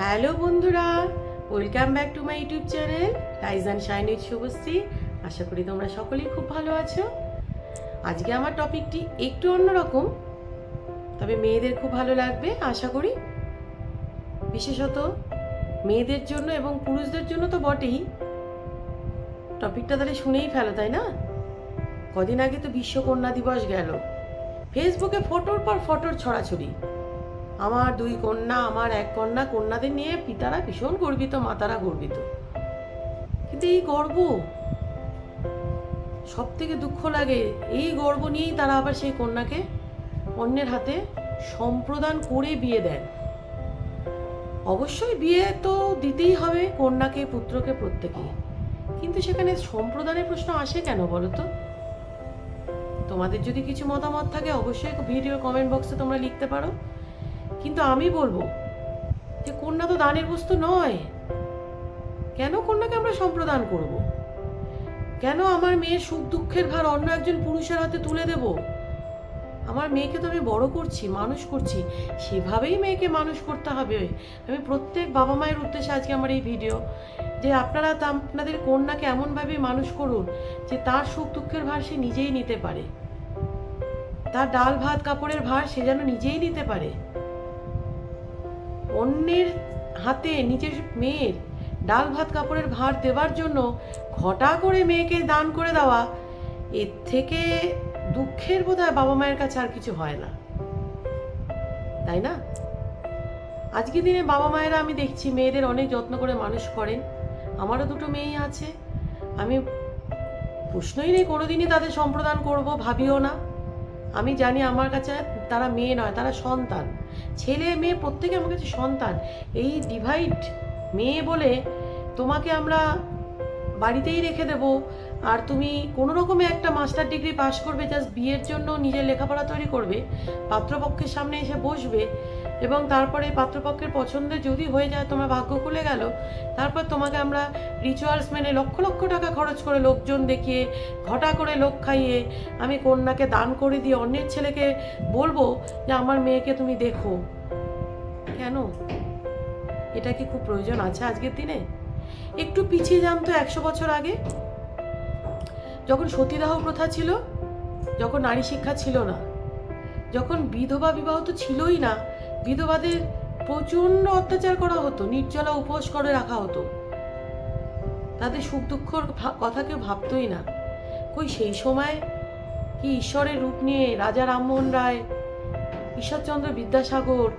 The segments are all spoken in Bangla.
হ্যালো বন্ধুরা, welcome back to my YouTube channel rise and shine with Shubhashree. আশা করি তোমরা সকলেই খুব ভালো আছো। আজকে আমার টপিকটি একটু অন্যরকম, তবে মেয়েদের খুব ভালো লাগবে আশা করি। বিশেষত মেয়েদের জন্য এবং পুরুষদের জন্য তো বটেই। টপিকটা তাহলে শুনেই ফেলো, তাই না? কদিন আগে তো বিশ্বকন্যা দিবস গেল, ফেসবুকে ফটোর পর ফটোর ছড়াছড়ি। আমার দুই কন্যা, আমার এক কন্যা, কন্যাদের নিয়ে পিতারা ভীষণ গর্বিত, মাতারা গর্বিত। কিন্তু এই গর্ব, সব থেকে দুঃখ লাগে, এই গর্ব নিয়েই তারা আবার সেই কন্যাকে অন্যের হাতে সম্প্রদান করে বিয়ে দেন। অবশ্যই বিয়ে তো দিতেই হবে কন্যাকে, পুত্রকে, প্রত্যেকেই, কিন্তু সেখানে সম্প্রদানের প্রশ্ন আসে কেন বলো তো? তোমাদের যদি কিছু মতামত থাকে অবশ্যই ভিডিও কমেন্ট বক্সে তোমরা লিখতে পারো। কিন্তু আমি বলবো যে কন্যা তো দানের বস্তু নয়। কেন কন্যাকে আমরা সম্প্রদান করব? কেন আমার মেয়ের সুখ দুঃখের ভার অন্য একজন পুরুষের হাতে তুলে দেব? আমার মেয়েকে তো আমি বড় করছি, মানুষ করছি, সেভাবেই মেয়েকে মানুষ করতে হবে। আমি প্রত্যেক বাবা মায়ের উদ্দেশ্যে আজকে আমার এই ভিডিও, যে আপনারা আপনাদের কন্যাকে এমনভাবে মানুষ করুন যে তার সুখ দুঃখের ভার সে নিজেই নিতে পারে, তার ডাল ভাত কাপড়ের ভার সে যেন নিজেই নিতে পারে। অন্যের হাতে নিজের মেয়ের ডাল ভাত কাপড়ের ভার দেওয়ার জন্য ঘটা করে মেয়েকে দান করে দেওয়া, এর থেকে দুঃখের বোধহয় বাবা মায়ের কাছে আর কিছু হয় না, তাই না? আজকের দিনে বাবা মায়েরা আমি দেখছি মেয়েদের অনেক যত্ন করে মানুষ করেন। আমারও দুটো মেয়েই আছে, আমি প্রশ্নই নেই কোনোদিনই তাদের সম্প্রদান করব, ভাবিও না। আমি জানি আমার কাছে তারা মেয়ে নয়, তারা সন্তান। ছেলে মেয়ে প্রত্যেকে আমার কাছে সন্তান। এই ডিভাইড মেয়ে বলে তোমাকে আমরা বাড়িতেই রেখে দেব, আর তুমি কোনো রকমে একটা মাস্টার ডিগ্রি পাশ করবে, জাস্ট বিয়ের জন্য নিজের লেখাপড়া তৈরি করবে, পাত্রপক্ষের সামনে এসে বসবে, এবং তারপরে পাত্রপক্ষের পছন্দে যদি হয়ে যায়, তোমার ভাগ্য খুলে গেল, তারপর তোমাকে আমরা রিচুয়ালস মেনে লক্ষ লক্ষ টাকা খরচ করে, লোকজন দেখিয়ে, ঘটা করে লোক খাইয়ে আমি কন্যাকে দান করে দিয়ে অন্যের ছেলেকে বলবো যে আমার মেয়েকে তুমি দেখো। কেন? এটা কি খুব প্রয়োজন আছে আজকের দিনে? একটু পিছিয়ে যান তো 100 বছর আগে, যখন সতীদাহ প্রথা ছিল, যখন নারী শিক্ষা ছিল না, যখন বিধবা বিবাহ তো ছিলই না, বিধবাদের প্রচণ্ড অত্যাচার করা হতো, নির্জলা উপোস করে রাখা হতো, তাদের সুখ দুঃখর কথা কেউ ভাবতই না। কই সেই সময় কি ঈশ্বরের রূপ নিয়ে রাজা রামমোহন রায়, ঈশ্বরচন্দ্র বিদ্যাসাগর,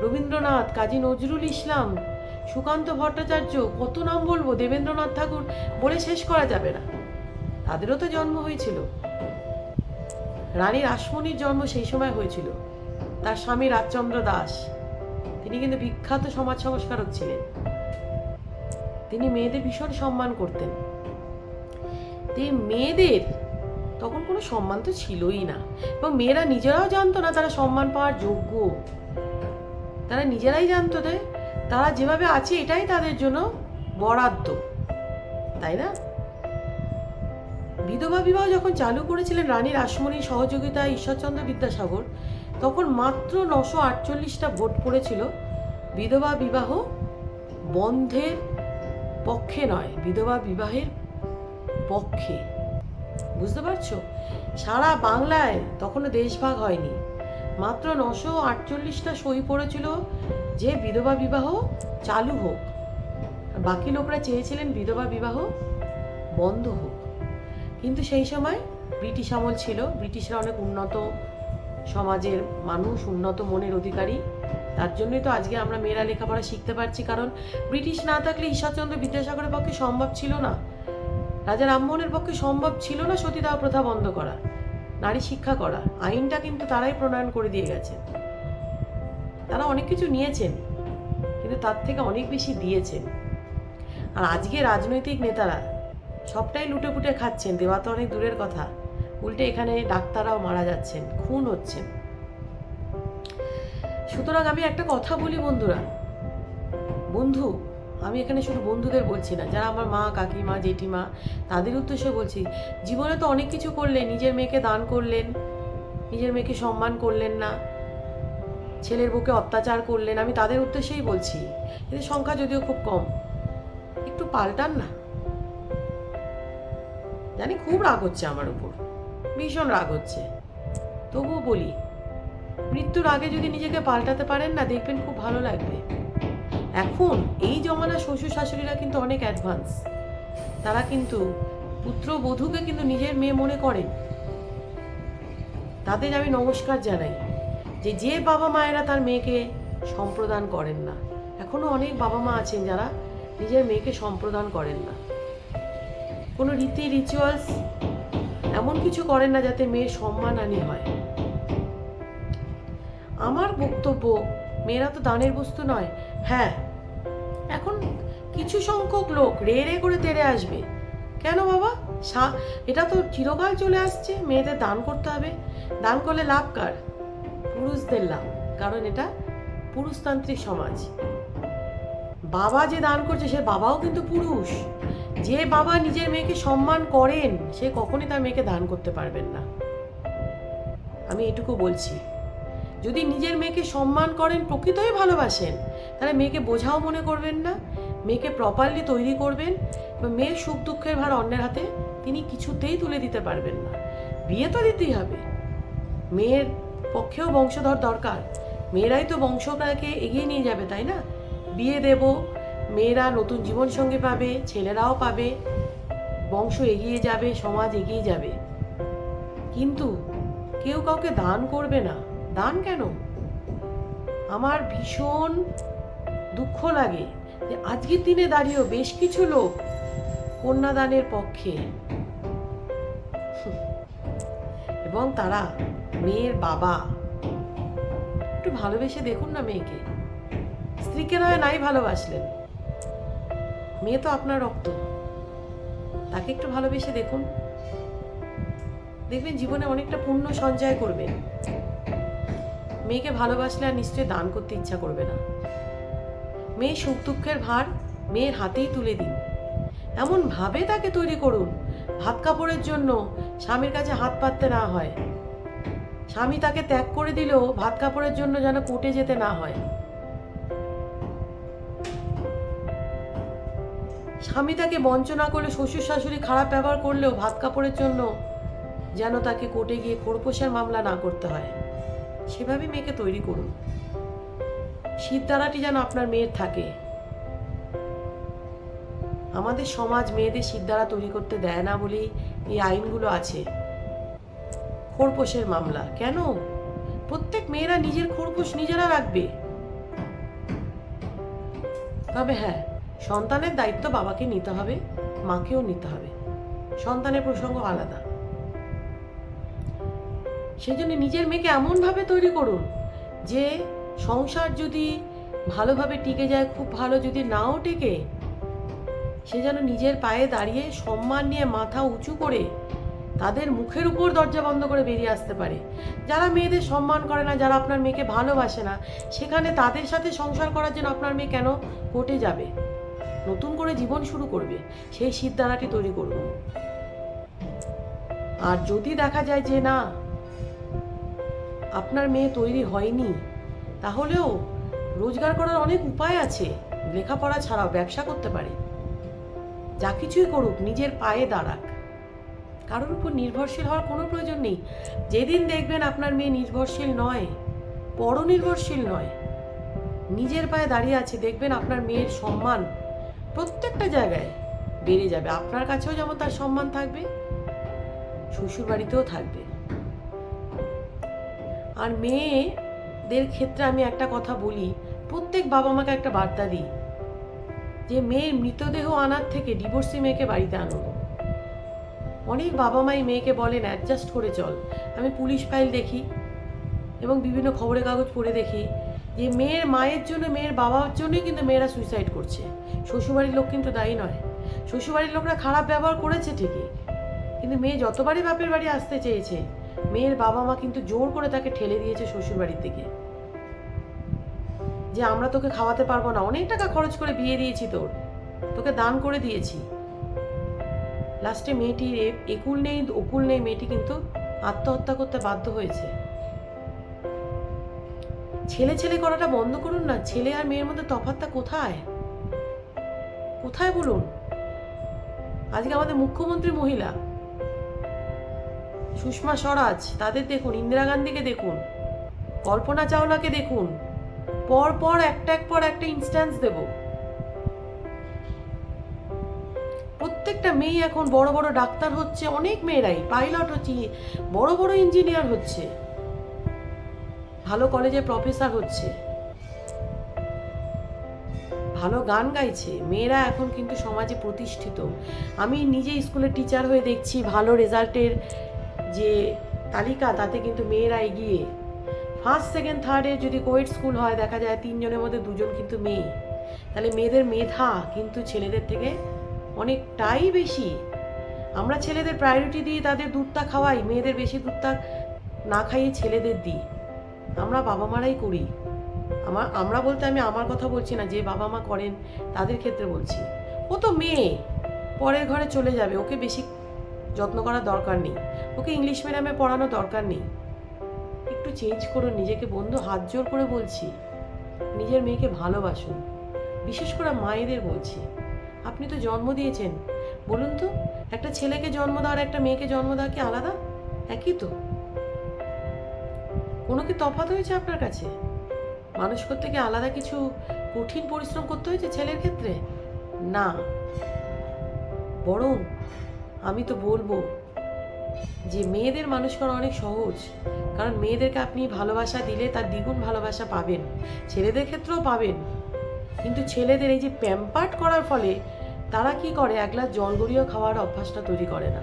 রবীন্দ্রনাথ, কাজী নজরুল ইসলাম, সুকান্ত ভট্টাচার্য, কত নাম বলবো, দেবেন্দ্রনাথ ঠাকুর, বলে শেষ করা যাবে না, তাদেরও তো জন্ম হয়েছিল। রানী রাসমণির জন্ম সেই সময় হয়েছিল, তার স্বামী রাজচন্দ্র দাস, তিনি কিন্তু বিখ্যাত সমাজ সংস্কারক ছিলেন। তিনি মেয়েদের ভীষণ সম্মান করতেন। মেয়েদের তখন কোনো সম্মান তো ছিলই না, এবং মেয়েরা নিজেরাও জানতো না তারা সম্মান পাওয়ার যোগ্য। তারা নিজেরাই জানতো যে তারা যেভাবে আছে এটাই তাদের জন্য বরাদ্দ, তাই না? বিধবা বিবাহ যখন চালু করেছিলেন রানী রাসমণির সহযোগিতায় ঈশ্বরচন্দ্র বিদ্যাসাগর, তখন মাত্র 948টা ভোট পড়েছিল বিধবা বিবাহ বন্ধের পক্ষে নয়, বিধবা বিবাহের পক্ষে। বুঝতে পারছো? সারা বাংলায় তখনও দেশভাগ হয়নি, মাত্র 948টা সই পড়েছিল যে বিধবা বিবাহ চালু হোক, আর বাকি লোকরা চেয়েছিলেন বিধবা বিবাহ বন্ধ হোক। কিন্তু সেই সময় ব্রিটিশ আমল ছিল, ব্রিটিশরা অনেক উন্নত সমাজের মানুষ, উন্নত মনের অধিকারী, তার জন্যই তো আজকে আমরা মেয়েরা লেখাপড়া শিখতে পারছি। কারণ ব্রিটিশ না থাকলে ঈশ্বরচন্দ্র বিদ্যাসাগরের পক্ষে সম্ভব ছিল না, রাজা রামমোহনের পক্ষে সম্ভব ছিল না সতীদাহ প্রথা বন্ধ করা, নারী শিক্ষা করা। আইনটা কিন্তু তারাই প্রণয়ন করে দিয়ে গেছেন। তারা অনেক কিছু নিয়েছেন, কিন্তু তার থেকে অনেক বেশি দিয়েছেন। আর আজকে রাজনৈতিক নেতারা সবটাই লুটে পুটে খাচ্ছেন, দেওয়া তো অনেক দূরের কথা, উল্টে এখানে ডাক্তাররাও মারা যাচ্ছেন, খুন হচ্ছেন। সুতরাং আমি একটা কথা বলি বন্ধুরা, বন্ধু, আমি এখানে শুধু বন্ধুদের বলছি না, যারা আমার মা, কাকিমা, জেঠিমা, তাদের উদ্দেশ্যে বলছি, জীবনে তো অনেক কিছু করলেন, নিজের মেয়েকে দান করলেন, নিজের মেয়েকে সম্মান করলেন না, ছেলের বুকে অত্যাচার করলেন, আমি তাদের উদ্দেশ্যেই বলছি, এদের সংখ্যা যদিও খুব কম, একটু পাল্টান না। জানি খুব রাগ হচ্ছে আমার উপর, ভীষণ রাগ হচ্ছে, তবুও বলি, মৃত্যুর আগে যদি নিজেকে পাল্টাতে পারেন না, দেখবেন খুব ভালো লাগবে। এখন এই জমানা শ্বশুর শাশুড়িরা কিন্তু অনেক অ্যাডভান্স, তারা কিন্তু পুত্রবধূকে কিন্তু নিজের মেয়ে মনে করেন। তাদের আমি নমস্কার জানাই, যে বাবা মায়েরা তার মেয়েকে সম্প্রদান করেন না। এখনো অনেক বাবা মা আছেন যারা নিজের মেয়েকে সম্প্রদান করেন না, কোনো রীতি রিচুয়ালস এমন কিছু করেন না যাতে মেয়ের সম্মানহানি হয়। আমার বক্তব্য, মেয়েরা তো দানের বস্তু নয়। হ্যাঁ, এখন কিছু সংখ্যক লোক রে রে করে তেড়ে আসবে, কেন বাবা, এটা তো চিরকাল চলে আসছে, মেয়েদের দান করতে হবে। দান করলে লাভ কার? পুরুষদের লাভ, কারণ এটা পুরুষতান্ত্রিক সমাজ। বাবা যে দান করছে সে বাবাও কিন্তু পুরুষ। যে বাবা নিজের মেয়েকে সম্মান করেন সে কখনই তার মেয়েকে দান করতে পারবেন না। আমি এটুকু বলছি, যদি নিজের মেয়েকে সম্মান করেন, প্রকৃতই ভালোবাসেন, তাহলে মেয়েকে বোঝাও মনে করবেন না, মেয়েকে প্রপারলি তৈরি করবেন। মেয়ের সুখ দুঃখের ভার অন্যের হাতে তিনি কিছুতেই তুলে দিতে পারবেন না। বিয়ে তো দিতেই হবে, মেয়ের পক্ষেও বংশধর দরকার, মেয়েরাই তো বংশটাকে এগিয়ে নিয়ে যাবে, তাই না? বিয়ে দেব, মেয়েরা নতুন জীবনসঙ্গী পাবে, ছেলেরাও পাবে, বংশ এগিয়ে যাবে, সমাজ এগিয়ে যাবে। কিন্তু কেউ কাউকে দান করবে না। দান কেন? আমার ভীষণ দুঃখ লাগে যে আজকের দিনে দাঁড়িয়েও বেশ কিছু লোক কন্যাদানের পক্ষে, এবং তারা মেয়ের বাবা। একটু ভালোবেসে দেখুন না মেয়েকে, স্ত্রীকে নয় নাই ভালোবাসলেন, মেয়ে তো আপনার রক্ত, তাকে একটু ভালোবেসে দেখুন, দেখবেন জীবনে অনেকটা পুণ্য সঞ্চয় করবেন। মেয়েকে ভালোবাসলে আর নিশ্চয়ই দান করতে ইচ্ছা করবে না। মেয়ে সুখ দুঃখের ভার মেয়ের হাতেই তুলে দিন, এমন ভাবে তাকে তৈরি করুন ভাত কাপড়ের জন্য স্বামীর কাছে হাত পাততে না হয়, স্বামী তাকে ত্যাগ করে দিলেও ভাত কাপড়ের জন্য যেন কোর্টে যেতে না হয়, স্বামী তাকে বঞ্চনা করলে, শ্বশুর শাশুড়ি খারাপ ব্যবহার করলেও ভাত কাপড়ের জন্য যেন তাকে কোর্টে গিয়ে খোরপোশের মামলা না করতে হয়। সেভাবে মেয়েকে তৈরি করুন, সিদ্ধারাটি যেন আপনার মেয়ের থাকে। আমাদের সমাজ মেয়েদের সিদ্ধারা তৈরি করতে দেয় না বলেই এই আইনগুলো আছে। খোরপোশের মামলা কেন? প্রত্যেক মেয়েরা নিজের খোরপোশ নিজেরা রাখবে। তবে হ্যাঁ, সন্তানের দায়িত্ব বাবাকে নিতে হবে, মাকেও নিতে হবে, সন্তানের প্রসঙ্গ আলাদা। সেই জন্য নিজের মেয়েকে এমনভাবে তৈরি করুন যে সংসার যদি ভালোভাবে টিকে যায় খুব ভালো, যদি নাও টেকে সে যেন নিজের পায়ে দাঁড়িয়ে সম্মান নিয়ে মাথা উঁচু করে তাদের মুখের উপর দরজা বন্ধ করে বেরিয়ে আসতে পারে। যারা মেয়েদের সম্মান করে না, যারা আপনার মেয়েকে ভালোবাসে না, সেখানে তাদের সাথে সংসার করার জন্য আপনার মেয়ে কেন কোর্টে যাবে? নতুন করে জীবন শুরু করবে, সেই সিদ্ধারাটি তৈরি করুন। আর যদি দেখা যায় যে না, আপনার মেয়ে তৈরি হয়নি, তাহলেও রোজগার করার অনেক উপায় আছে, লেখাপড়া ছাড়াও ব্যবসা করতে পারে। যা কিছুই করুক নিজের পায়ে দাঁড়াক, কারোর উপর নির্ভরশীল হওয়ার কোনো প্রয়োজন নেই। যেদিন দেখবেন আপনার মেয়ে নির্ভরশীল নয়, পরনির্ভরশীল নয়, নিজের পায়ে দাঁড়িয়ে আছে, দেখবেন আপনার মেয়ের সম্মান প্রত্যেকটা জায়গায় বেড়ে যাবে। আপনার কাছেও যেমন তার সম্মান থাকবে, শ্বশুর বাড়িতেও থাকবে। আর মেয়েদের ক্ষেত্রে আমি একটা কথা বলি, প্রত্যেক বাবা মাকে একটা বার্তা দিই যে মেয়ের মৃতদেহ আনার থেকে ডিভোর্সি মেয়েকে বাড়িতে আনো। অনেক বাবা মাই মেয়েকে বলেন অ্যাডজাস্ট করে চল। আমি পুলিশ ফাইল দেখি এবং বিভিন্ন খবরের কাগজ পড়ে দেখি যে মেয়ের মায়ের জন্য, মেয়ের বাবার জন্যই কিন্তু মেয়েরা সুইসাইড করছে। শ্বশুরবাড়ির লোক কিন্তু দায়ী নয়। শ্বশুরবাড়ির লোকরা খারাপ ব্যবহার করেছে ঠিকই, কিন্তু মেয়ে যতবারই বাপের বাড়ি আসতে চেয়েছে, মেয়ের বাবা মা কিন্তু জোর করে তাকে ঠেলে দিয়েছে শ্বশুরবাড়ির দিকে, যে আমরা তোকে খাওয়াতে পারবো না, অনেক টাকা খরচ করে বিয়ে দিয়েছি, তোকে দান করে দিয়েছি। লাস্টে মেয়েটির একুল নেই ওকুল নেই, মেয়েটি কিন্তু আত্মহত্যা করতে বাধ্য হয়েছে। ছেলে ছেলে করাটা বন্ধ করুন না। ছেলে আর মেয়ের মধ্যে তফাৎটা কোথায় কোথায় বলুন? আজকে আমাদের মুখ্যমন্ত্রী মহিলা, সুষমা স্বরাজ, তাদের দেখুন, ইন্দিরা গান্ধীকে দেখুন, কল্পনা চাওলাকে দেখুন, পর পর একটা ইনস্ট্যান্স দেব। প্রত্যেকটা মেয়ে এখন বড় বড় ডাক্তার হচ্ছে, অনেক মেয়েরাই পাইলট হচ্ছে, বড় বড় ইঞ্জিনিয়ার হচ্ছে, ভালো কলেজে প্রফেসর হচ্ছে, ভালো গান গাইছে। মেয়েরা এখন কিন্তু সমাজে প্রতিষ্ঠিত। আমি নিজে স্কুলে টিচার হয়ে দেখছি, ভালো রেজাল্টের যে তালিকা তাতে কিন্তু মেয়েরা এগিয়ে। ফার্স্ট সেকেন্ড থার্ডে যদি কোয়েট স্কুল হয়, দেখা যায় 3 জনের মধ্যে 2 জন কিন্তু মেয়ে। তাহলে মেয়েদের মেধা কিন্তু ছেলেদের থেকে অনেকটাই বেশি। আমরা ছেলেদের প্রায়োরিটি দিই, তাদের দুধটা খাওয়াই, মেয়েদের বেশি দুধটা না খাইয়ে ছেলেদের দিই। আমরা বাবা মারাই করি। আমরা বলতে আমি আমার কথা বলছি না, যে বাবা মা করেন তাদের ক্ষেত্রে বলছি। ও তো মেয়ে, পরের ঘরে চলে যাবে, ওকে বেশি যত্ন করার দরকার নেই, ওকে ইংলিশ মিডিয়ামে পড়ানোর দরকার নেই। একটু চেঞ্জ করুন নিজেকে বন্ধু, হাত জোর করে বলছি। নিজের মেয়েকে ভালোবাসুন, বিশেষ করে মায়েদের বলছি। আপনি তো জন্ম দিয়েছেন, বলুন তো, একটা ছেলেকে জন্ম দেওয়া আর একটা মেয়েকে জন্ম দেওয়া কি আলাদা? একই তো। কোনো কি তফাৎ হয়েছে আপনার কাছে? মানুষ করতে কি আলাদা কিছু কঠিন পরিশ্রম করতে হয়েছে ছেলের ক্ষেত্রে? না, বরং আমি তো বলবো যে মেয়েদের মানুষ করা অনেক সহজ। কারণ মেয়েদেরকে আপনি ভালোবাসা দিলে তার দ্বিগুণ ভালোবাসা পাবেন, ছেলেদের ক্ষেত্রেও পাবেন। কিন্তু ছেলেদের এই যে প্যাম্পার্ড করার ফলে তারা কি করে, এক গ্লাস জল গড়িয়েও খাওয়ার অভ্যাসটা তৈরি করে না।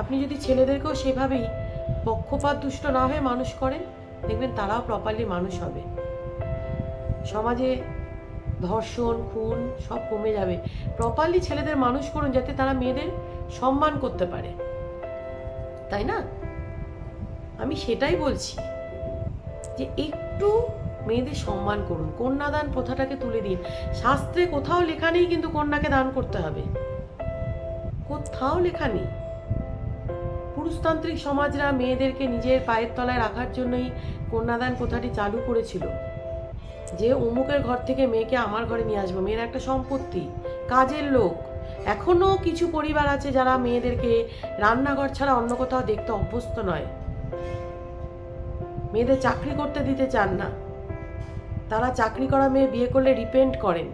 আপনি যদি ছেলেদেরকেও সেভাবেই পক্ষপাত দুষ্ট না হয়ে মানুষ করেন, দেখবেন তারাও প্রপারলি মানুষ হবে। সমাজে ধর্ষণ, খুন সব কমে যাবে। প্রপারলি ছেলেদের মানুষ করুন, যাতে তারা মেয়েদের সম্মান করতে পারে, তাই না? আমি সেটাই বলছি যে একটু মেয়েদের সম্মান করুন, কন্যাদান প্রথাটাকে তুলে দিন। শাস্ত্রে কোথাও লেখা নেই কিন্তু কন্যাকে দান করতে হবে, কোথাও লেখা নেই। পুরুষতান্ত্রিক সমাজরা মেয়েদেরকে নিজের পায়ের তলায় রাখার জন্যই কন্যাদান প্রথাটি চালু করেছিল, যে অমুকের ঘর থেকে মেয়েকে আমার ঘরে নিয়ে আসবো, মেয়ের একটা সম্পত্তি, কাজের লোক। এখনো কিছু পরিবার আছে যারা মেয়েদেরকে রান্নাঘর ছাড়া অন্য কোথাও দেখতে অভ্যস্ত নয়, মেয়েদের চাকরি করতে দিতে চান না। তারা চাকরি করা মেয়ে বিয়ে করলে রিপেন্ট করেন,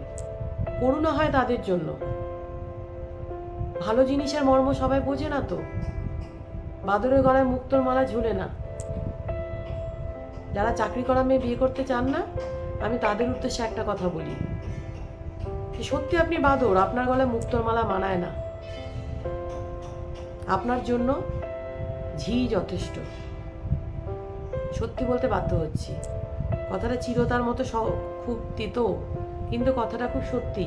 করুণা হয় তাদের জন্য। ভালো জিনিসের মর্ম সবাই বোঝে না তো, বাদরের গলায় মুক্তোর মালা ঝুলে না। যারা চাকরি করা মেয়ে বিয়ে করতে চান না, আমি তাদের উদ্দেশ্যে একটা কথা বলি, সত্যি আপনি বাদর, আপনার গলায় মুক্তোর মালা মানায় না, আপনার জন্য ঝি যথেষ্ট। সত্যি বলতে বাধ্য হচ্ছি, কথাটা চিরতার মতো খুব তিতো, কিন্তু কথাটা খুব সত্যি।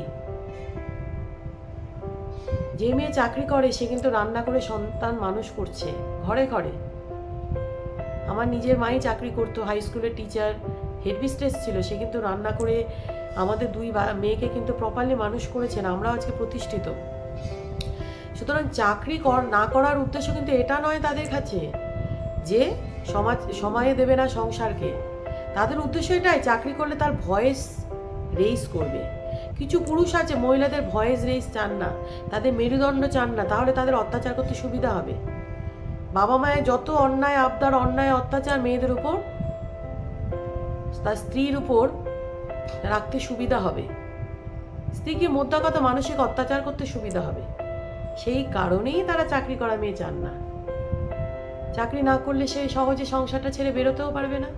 যে মেয়ে চাকরি করে সে কিন্তু রান্না করে সন্তান মানুষ করছে ঘরে ঘরে। আমার নিজের মাই চাকরি করতো, হাই স্কুলের টিচার, হেডমিস্ট্রেস ছিল, সে কিন্তু রান্না করে আমাদের 2 মেয়েকে কিন্তু প্রপারলি মানুষ করেছেন। আমরাও আজকে প্রতিষ্ঠিত। সুতরাং চাকরি না করার উদ্দেশ্য কিন্তু এটা নয় তাদের কাছে যে সময়ে দেবে না সংসারকে। তাদের উদ্দেশ্য এটাই, চাকরি করলে তার ভয়েস রেইজ করবে। কিছু পুরুষ আছে মহিলাদের ভয়েস রেইজ চান না, তাদের মেরুদণ্ড চান না, তাহলে তাদের অত্যাচার করতে সুবিধা হবে। বাবা মায়ের যত অন্যায় আবদার, অন্যায় অত্যাচার মেয়েদের উপর, তার স্ত্রীর উপর রাখতে সুবিধা হবে, স্ত্রীকে মোদ্দা কথা মানসিক অত্যাচার করতে সুবিধা হবে। সেই কারণেই তারা চাকরি করা মেয়ে চান না। চাকরি না করলে সে সহজে সংসারটা ছেড়ে বেরোতেও পারবে না,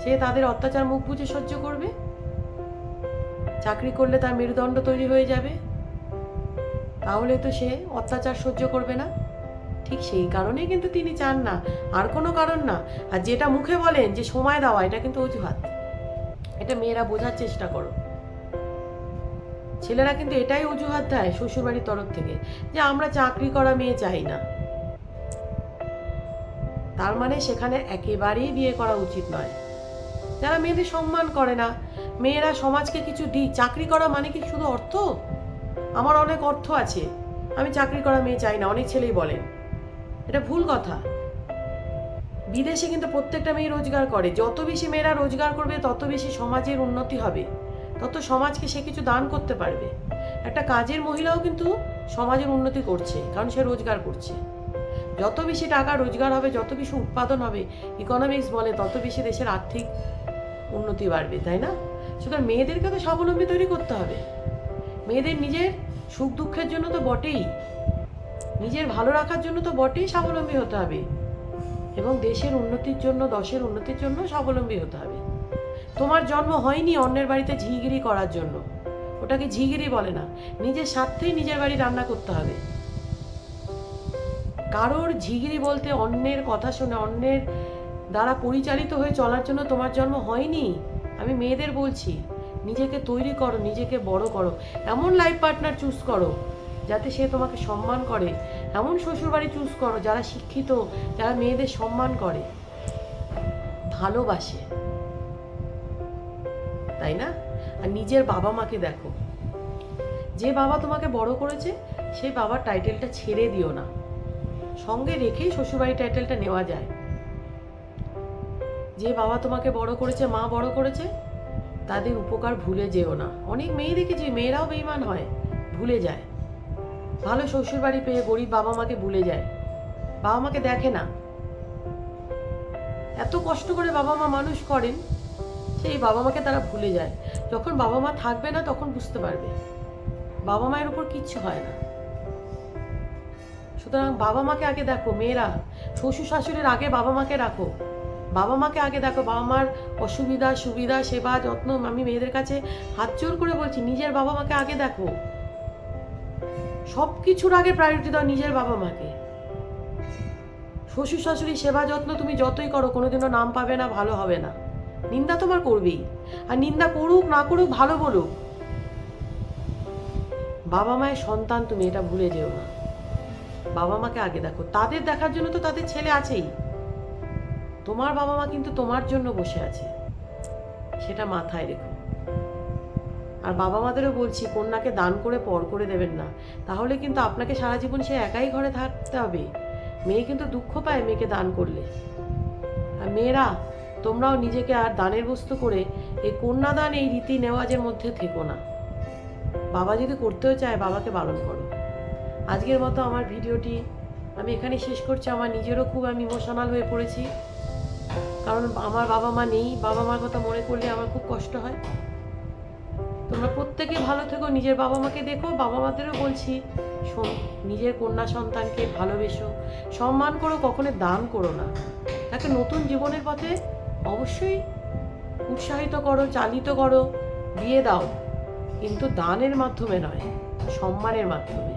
সে তাদের অত্যাচার মুখ বুজে সহ্য করবে। চাকরি করলে তার মেরুদণ্ড তৈরি হয়ে যাবে, তাহলে তো সে অত্যাচার সহ্য করবে না। ঠিক সেই কারণেই কিন্তু তিনি চান না, আর কোনো কারণ না। আর যেটা মুখে বলেন যে সময় দেওয়া, এটা কিন্তু অজুহাত। এটা মেয়েরা বোঝার চেষ্টা করো। ছেলেরা কিন্তু এটাই অজুহাত দেয় শ্বশুরবাড়ির তরফ থেকে, যে আমরা চাকরি করা মেয়ে চাই না। তার মানে সেখানে একেবারেই বিয়ে করা উচিত নয়। যারা মেয়েদের সম্মান করে না, মেয়েরা সমাজকে কিছু দিই, চাকরি করা মানে কি শুধু অর্থ? আমার অনেক অর্থ আছে, আমি চাকরি করা মেয়ে চাই না, অনেক ছেলেই বলেন। এটা ভুল কথা। বিদেশে কিন্তু প্রত্যেকটা মেয়ে রোজগার করে, যত বেশি মেয়েরা রোজগার করবে তত বেশি সমাজের উন্নতি হবে, তত সমাজকে সে কিছু দান করতে পারবে। একটা কাজের মহিলাও কিন্তু সমাজের উন্নতি করছে, কারণ সে রোজগার করছে। যত বেশি টাকা রোজগার হবে, যত বেশি উৎপাদন হবে, ইকোনমিক্স বলে, তত বেশি দেশের আর্থিক উন্নতি বাড়বে, তাই না? সুতরাং মেয়েদেরকে তো স্বাবলম্বী তৈরি করতে হবে। মেয়েদের নিজের সুখ দুঃখের জন্য তো বটেই, নিজের ভালো রাখার জন্য তো বটেই স্বাবলম্বী হতে হবে, এবং দেশের উন্নতির জন্য, দশের উন্নতির জন্য স্বাবলম্বী হতে হবে। তোমার জন্ম হয়নি অন্যের বাড়িতে ঝিগিরি করার জন্য, ওটাকে ঝিগিরি বলে না। নিজের স্বার্থেই নিজের বাড়ি রান্না করতে হবে। কারোর ঝিগিরি বলতে অন্যের কথা শুনে, অন্যের দ্বারা পরিচালিত হয়ে চলার জন্য তোমার জন্ম হয়নি। আমি মেয়েদের বলছি, নিজেকে তৈরি করো, নিজেকে বড় করো, এমন লাইফ পার্টনার চুজ করো যাতে সে তোমাকে সম্মান করে, এমন শ্বশুরবাড়ি চুজ করো যারা শিক্ষিত, যারা মেয়েদের সম্মান করে, ভালোবাসে, তাই না? আর নিজের বাবা মাকে দেখো, যে বাবা তোমাকে বড় করেছে সেই বাবার টাইটেলটা ছেড়ে দিও না, সঙ্গে রেখেই শ্বশুরবাড়ির টাইটেলটা নেওয়া যায়। যে বাবা তোমাকে বড় করেছে, মা বড় করেছে, তাদের উপকার ভুলে যেও না। অনেক মেয়ে দেখেছি, মেয়েরাও বেঈমান হয়, ভুলে যায়। ভালো শ্বশুরবাড়ি পেয়ে গরিব বাবা মাকে ভুলে যায়, বাবা মাকে দেখে না। এত কষ্ট করে বাবা মা মানুষ করেন, সেই বাবা মাকে তারা ভুলে যায়। যখন বাবা মা থাকবে না তখন বুঝতে পারবে বাবা মায়ের উপর কিচ্ছু হয় না। সুতরাং বাবা মাকে আগে দেখো মেয়েরা, শ্বশুর শাশুড়ির আগে বাবা মাকে রাখো, বাবা মাকে আগে দেখো। বাবা মার অসুবিধা, সুবিধা, সেবা, যত্ন, আমি মেয়েদের কাছে হাত জোর করে বলছি, নিজের বাবা মাকে আগে দেখো। সব কিছুর আগে প্রায়োরিটি দাও নিজের বাবা মাকে। শ্বশুর শাশুড়ির সেবা যত্ন তুমি যতই করো, কোনোদিনও নাম পাবে না, ভালো হবে না। নিন্দা তোমার করবেই, আর নিন্দা করুক না করুক, ভালো বলুক, বাবা মায়ের সন্তান তুমি, এটা ভুলে যেও না। বাবা মাকে আগে দেখো, তাদের দেখার জন্য তো তাদের ছেলে আছেই। তোমার বাবা মা কিন্তু তোমার জন্য বসে আছে, সেটা মাথায় রেখো। আর বাবা মাদেরও বলছি, কন্যাকে দান করে পর করে দেবেন না, তাহলে কিন্তু আপনাকে সারা জীবন সে একাই ঘরে থাকতে হবে। মেয়ে কিন্তু দুঃখ পায় মেয়েকে দান করলে। আর মেয়েরা, তোমরাও নিজেকে আর দানের বস্তু করে এই কন্যাদান, এই রীতি নেওয়াজের মধ্যে থেকো না। বাবা যদি করতেও চায়, বাবাকে বারণ করো। আজকের মতো আমার ভিডিওটি আমি এখানে শেষ করছি। আমার নিজেরও খুব আমি ইমোশনাল হয়ে পড়েছি, কারণ আমার বাবা মা নেই। বাবা মার কথা মনে করলে আমার খুব কষ্ট হয়। তোমরা প্রত্যেকে ভালো থেকো, নিজের বাবা মাকে দেখো। বাবা মাদেরও বলছি, শোন, নিজের কন্যা সন্তানকে ভালোবেসো, সম্মান করো, কখনো দান করো না। তাকে নতুন জীবনের পথে অবশ্যই উৎসাহিত করো, চালিত করো, বিয়ে দাও, কিন্তু দানের মাধ্যমে নয়, সম্মানের মাধ্যমে।